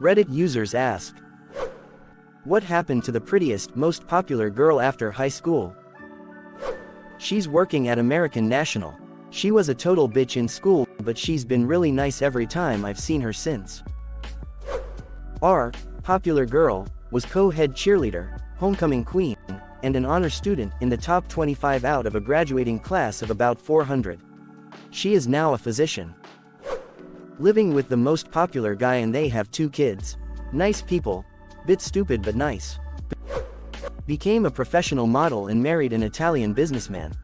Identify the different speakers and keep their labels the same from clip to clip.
Speaker 1: Reddit users ask, what happened to the prettiest, most popular girl after high school? She's working at American National. She was a total bitch in school, but she's been really nice every time I've seen her since. Our popular girl was co-head cheerleader, homecoming queen, and an honor student in the top 25 out of a graduating class of about 400. She is now a physician, living with the most popular guy, and they have 2 kids. Nice people. Bit stupid but nice. Became a professional model and married an Italian businessman.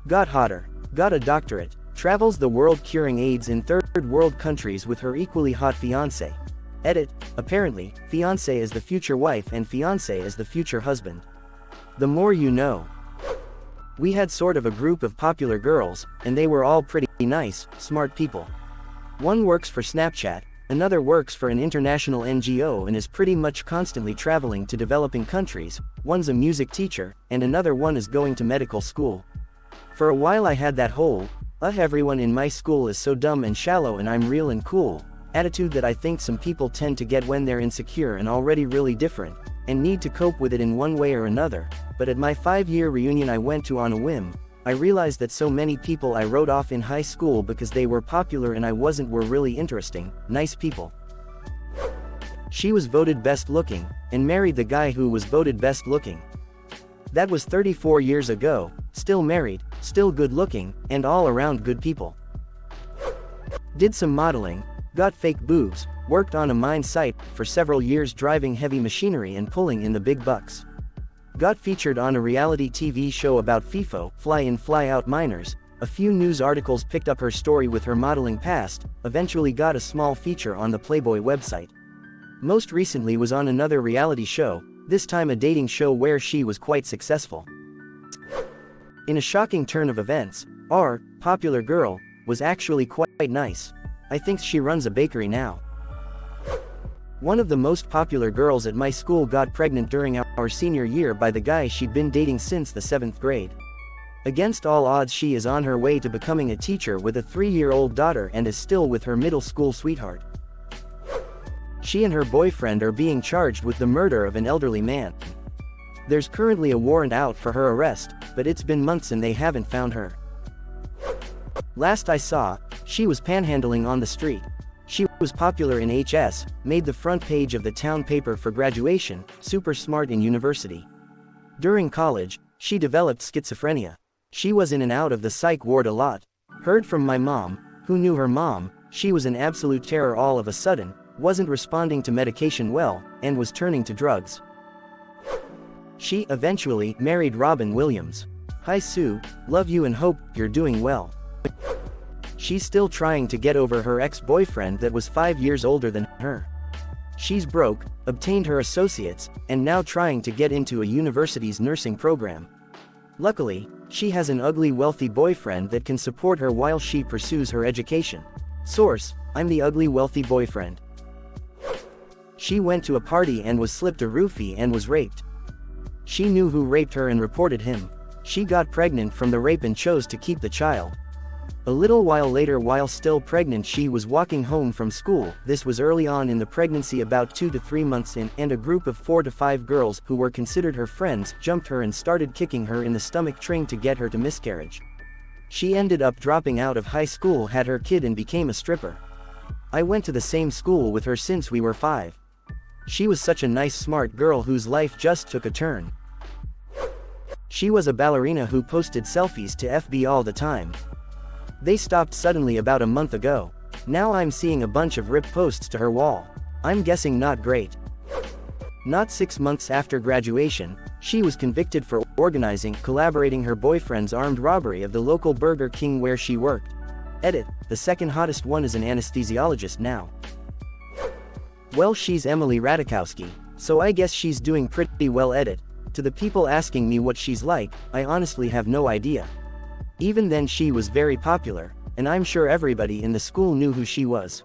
Speaker 1: Got hotter. Got a doctorate. Travels the world curing AIDS in third world countries with her equally hot fiancé. Edit. Apparently, fiancé is the future wife and fiancé is the future husband. The more you know. We had sort of a group of popular girls, and they were all pretty nice, smart people. One works for Snapchat, another works for an international NGO and is pretty much constantly traveling to developing countries, one's a music teacher, and another one is going to medical school. For a while I had that whole, everyone in my school is so dumb and shallow and I'm real and cool, attitude that I think some people tend to get when they're insecure and already really different, and need to cope with it in one way or another. But at my 5-year reunion I went to on a whim, I realized that so many people I wrote off in high school because they were popular and I wasn't were really interesting, nice people. She was voted best looking, and married the guy who was voted best looking. That was 34 years ago, still married, still good looking, and all around good people. Did some modeling, got fake boobs, worked on a mine site for several years driving heavy machinery and pulling in the big bucks. Got featured on a reality TV show about FIFO, fly-in fly-out miners, a few news articles picked up her story with her modeling past, eventually got a small feature on the Playboy website. Most recently was on another reality show, this time a dating show where she was quite successful. In a shocking turn of events, our popular girl was actually quite nice. I think she runs a bakery now. One of the most popular girls at my school got pregnant during our senior year by the guy she'd been dating since the 7th grade. Against all odds she is on her way to becoming a teacher with a 3-year-old daughter and is still with her middle school sweetheart. She and her boyfriend are being charged with the murder of an elderly man. There's currently a warrant out for her arrest, but it's been months and they haven't found her. Last I saw, she was panhandling on the street. She was popular in HS, made the front page of the town paper for graduation, super smart in university. During college, she developed schizophrenia. She was in and out of the psych ward a lot. Heard from my mom, who knew her mom, she was an absolute terror all of a sudden, wasn't responding to medication well, and was turning to drugs. She eventually married Robin Williams. Hi Sue, love you and hope you're doing well. She's still trying to get over her ex-boyfriend that was 5 years older than her. She's broke, obtained her associates, and now trying to get into a university's nursing program. Luckily, she has an ugly wealthy boyfriend that can support her while she pursues her education. Source, I'm the ugly wealthy boyfriend. She went to a party and was slipped a roofie and was raped. She knew who raped her and reported him. She got pregnant from the rape and chose to keep the child. A little while later, while still pregnant, she was walking home from school. This was early on in the pregnancy, about 2 to 3 months in, and a group of 4 to 5 girls who were considered her friends jumped her and started kicking her in the stomach, trying to get her to miscarriage. She ended up dropping out of high school, had her kid, and became a stripper. I went to the same school with her since we were 5. She was such a nice, smart girl whose life just took a turn. She was a ballerina who posted selfies to FB all the time. They stopped suddenly about a month ago. Now I'm seeing a bunch of ripped posts to her wall. I'm guessing not great. Not 6 months after graduation, she was convicted for collaborating her boyfriend's armed robbery of the local Burger King where she worked. Edit, the second hottest one is an anesthesiologist now. Well, she's Emily Ratajkowski, so I guess she's doing pretty well. Edit, to the people asking me what she's like, I honestly have no idea. Even then she was very popular, and I'm sure everybody in the school knew who she was.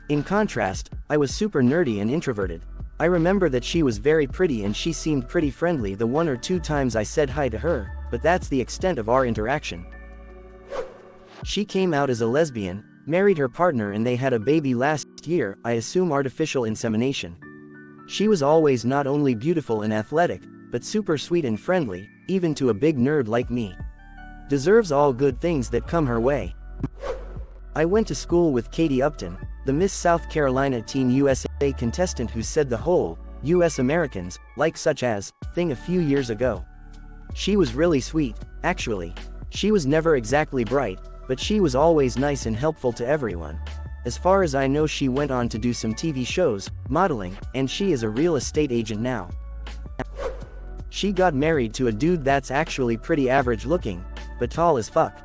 Speaker 1: In contrast, I was super nerdy and introverted. I remember that she was very pretty and she seemed pretty friendly the 1 or 2 times I said hi to her, but that's the extent of our interaction. She came out as a lesbian, married her partner, and they had a baby last year, I assume artificial insemination. She was always not only beautiful and athletic, but super sweet and friendly, even to a big nerd like me. Deserves all good things that come her way. I went to school with Katie Upton, the Miss South Carolina Teen USA contestant who said the whole, US Americans, like such as, thing a few years ago. She was really sweet, actually. She was never exactly bright, but she was always nice and helpful to everyone. As far as I know, she went on to do some TV shows, modeling, and she is a real estate agent now. She got married to a dude that's actually pretty average looking, but tall as fuck.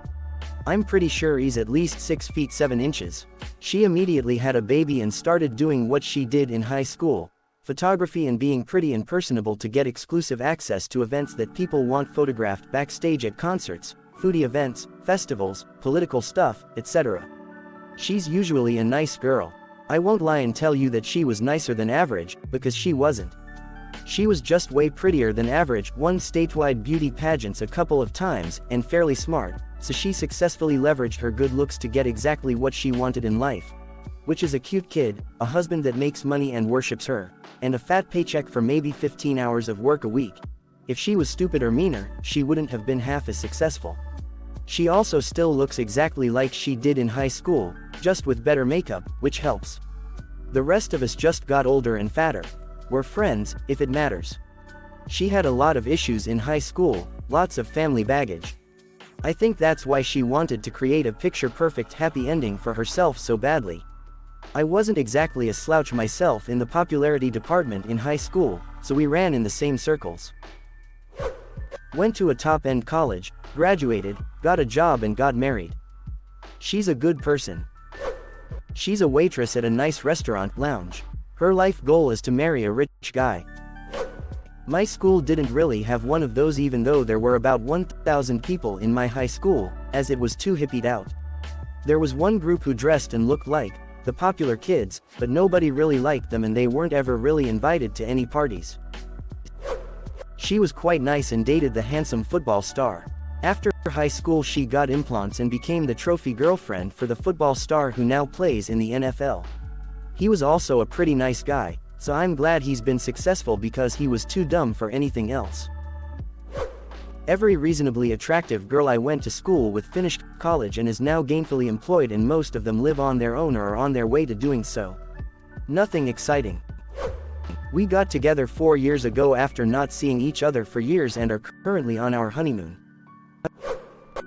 Speaker 1: I'm pretty sure he's at least 6 feet 7 inches. She immediately had a baby and started doing what she did in high school, photography and being pretty and personable to get exclusive access to events that people want photographed backstage at concerts, foodie events, festivals, political stuff, etc. She's usually a nice girl. I won't lie and tell you that she was nicer than average, because she wasn't. She was just way prettier than average, won statewide beauty pageants a couple of times, and fairly smart, so she successfully leveraged her good looks to get exactly what she wanted in life. Which is a cute kid, a husband that makes money and worships her, and a fat paycheck for maybe 15 hours of work a week. If she was stupid or meaner, she wouldn't have been half as successful. She also still looks exactly like she did in high school, just with better makeup, which helps. The rest of us just got older and fatter. We're friends, if it matters. She had a lot of issues in high school, lots of family baggage. I think that's why she wanted to create a picture-perfect happy ending for herself so badly. I wasn't exactly a slouch myself in the popularity department in high school, so we ran in the same circles. Went to a top-end college, graduated, got a job and got married. She's a good person. She's a waitress at a nice restaurant lounge. Her life goal is to marry a rich guy. My school didn't really have one of those, even though there were about 1,000 people in my high school, as it was too hippied out. There was one group who dressed and looked like the popular kids, but nobody really liked them and they weren't ever really invited to any parties. She was quite nice and dated the handsome football star. After high school she got implants and became the trophy girlfriend for the football star who now plays in the NFL. He was also a pretty nice guy, so I'm glad he's been successful because he was too dumb for anything else. Every reasonably attractive girl I went to school with finished college and is now gainfully employed, and most of them live on their own or are on their way to doing so. Nothing exciting. We got together 4 years ago after not seeing each other for years and are currently on our honeymoon.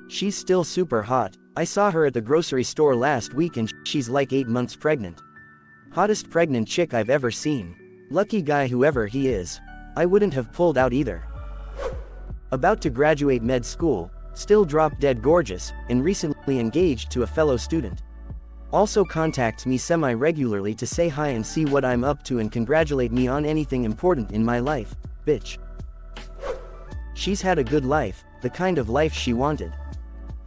Speaker 1: She's still super hot. I saw her at the grocery store last week and she's like 8 months pregnant. Hottest pregnant chick I've ever seen. Lucky guy whoever he is. I wouldn't have pulled out either. About to graduate med school, still drop dead gorgeous, and recently engaged to a fellow student. Also contacts me semi-regularly to say hi and see what I'm up to and congratulate me on anything important in my life, bitch. She's had a good life, the kind of life she wanted.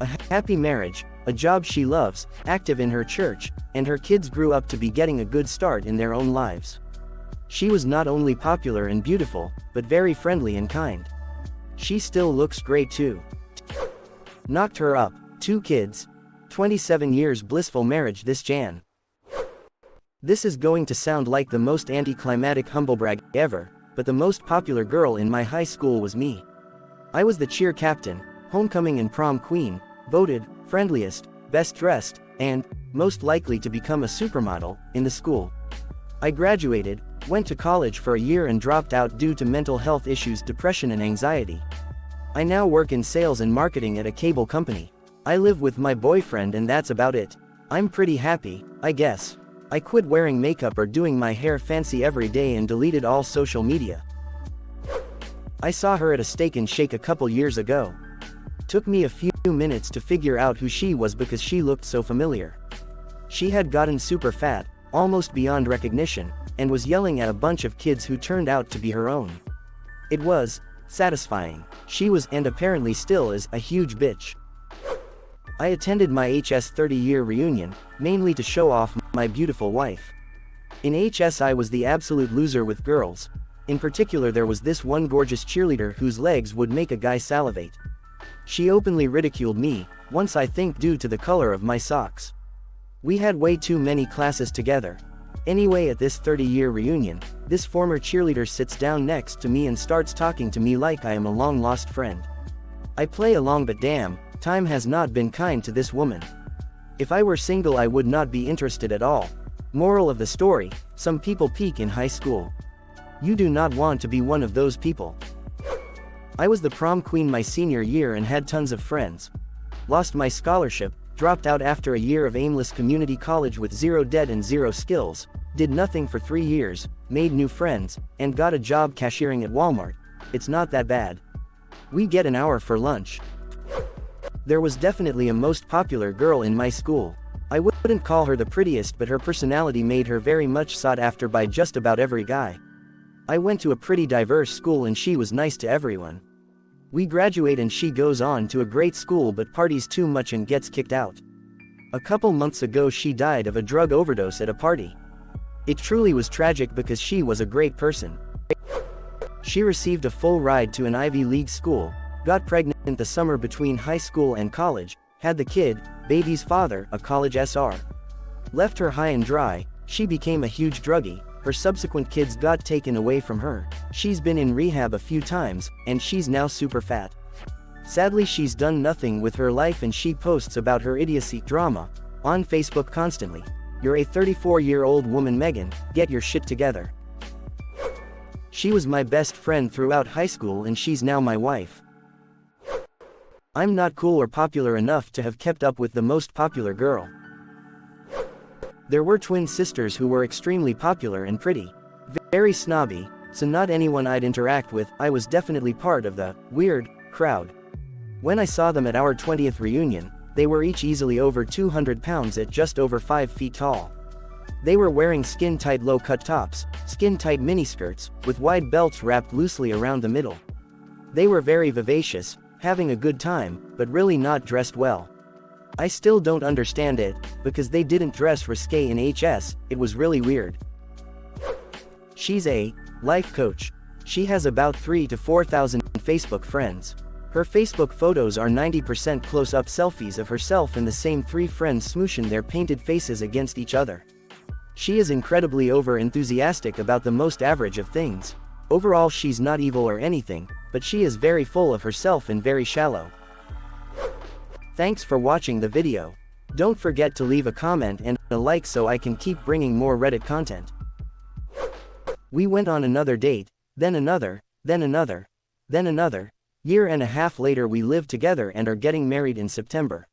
Speaker 1: A happy marriage, a job she loves, active in her church, and her kids grew up to be getting a good start in their own lives. She was not only popular and beautiful, but very friendly and kind. She still looks great too. Knocked her up, 2 kids, 27 years blissful marriage this Jan. This is going to sound like the most anticlimactic humblebrag ever, but the most popular girl in my high school was me. I was the cheer captain, homecoming and prom queen, voted friendliest, best dressed, and most likely to become a supermodel in the school. I graduated, went to college for a year and dropped out due to mental health issues, depression and anxiety. I now work in sales and marketing at a cable company. I live with my boyfriend and that's about it. I'm pretty happy, I guess. I quit wearing makeup or doing my hair fancy every day and deleted all social media. I saw her at a Steak and Shake a couple years ago. Took me a few minutes to figure out who she was because she looked so familiar. She had gotten super fat, almost beyond recognition, and was yelling at a bunch of kids who turned out to be her own. It was satisfying. She was, and apparently still is, a huge bitch. I attended my HS 30-year reunion, mainly to show off my beautiful wife. In HS I was the absolute loser with girls. In particular there was this one gorgeous cheerleader whose legs would make a guy salivate. She openly ridiculed me, once I think due to the color of my socks. We had way too many classes together. Anyway, at this 30-year reunion, this former cheerleader sits down next to me and starts talking to me like I am a long-lost friend. I play along, but damn, time has not been kind to this woman. If I were single, I would not be interested at all. Moral of the story: some people peak in high school. You do not want to be one of those people. I was the prom queen my senior year and had tons of friends. Lost my scholarship, dropped out after a year of aimless community college with zero debt and zero skills, did nothing for 3 years, made new friends, and got a job cashiering at Walmart. It's not that bad. We get an hour for lunch. There was definitely a most popular girl in my school. I wouldn't call her the prettiest, but her personality made her very much sought after by just about every guy. I went to a pretty diverse school and she was nice to everyone. We graduate and she goes on to a great school but parties too much and gets kicked out. A couple months ago she died of a drug overdose at a party. It truly was tragic because she was a great person. She received a full ride to an Ivy League school, got pregnant the summer between high school and college, had the kid, baby's father, a college SR. Left her high and dry. She became a huge druggie. Her subsequent kids got taken away from her. She's been in rehab a few times, and she's now super fat. Sadly, she's done nothing with her life and she posts about her idiocy drama on Facebook constantly. You're a 34-year-old woman, Megan, get your shit together. She was my best friend throughout high school and she's now my wife. I'm not cool or popular enough to have kept up with the most popular girl. There were twin sisters who were extremely popular and pretty. Very snobby, so not anyone I'd interact with. I was definitely part of the weird crowd. When I saw them at our 20th reunion, they were each easily over 200 pounds at just over 5 feet tall. They were wearing skin-tight low-cut tops, skin-tight miniskirts, with wide belts wrapped loosely around the middle. They were very vivacious, having a good time, but really not dressed well. I still don't understand it, because they didn't dress risque in HS, it was really weird. She's a life coach. She has about 3,000 to 4,000 Facebook friends. Her Facebook photos are 90% close-up selfies of herself and the same 3 friends smooshing their painted faces against each other. She is incredibly over-enthusiastic about the most average of things. Overall, she's not evil or anything, but she is very full of herself and very shallow. Thanks for watching the video. Don't forget to leave a comment and a like so I can keep bringing more Reddit content. We went on another date, then another, then another, then another. Year and a half later we live together and are getting married in September.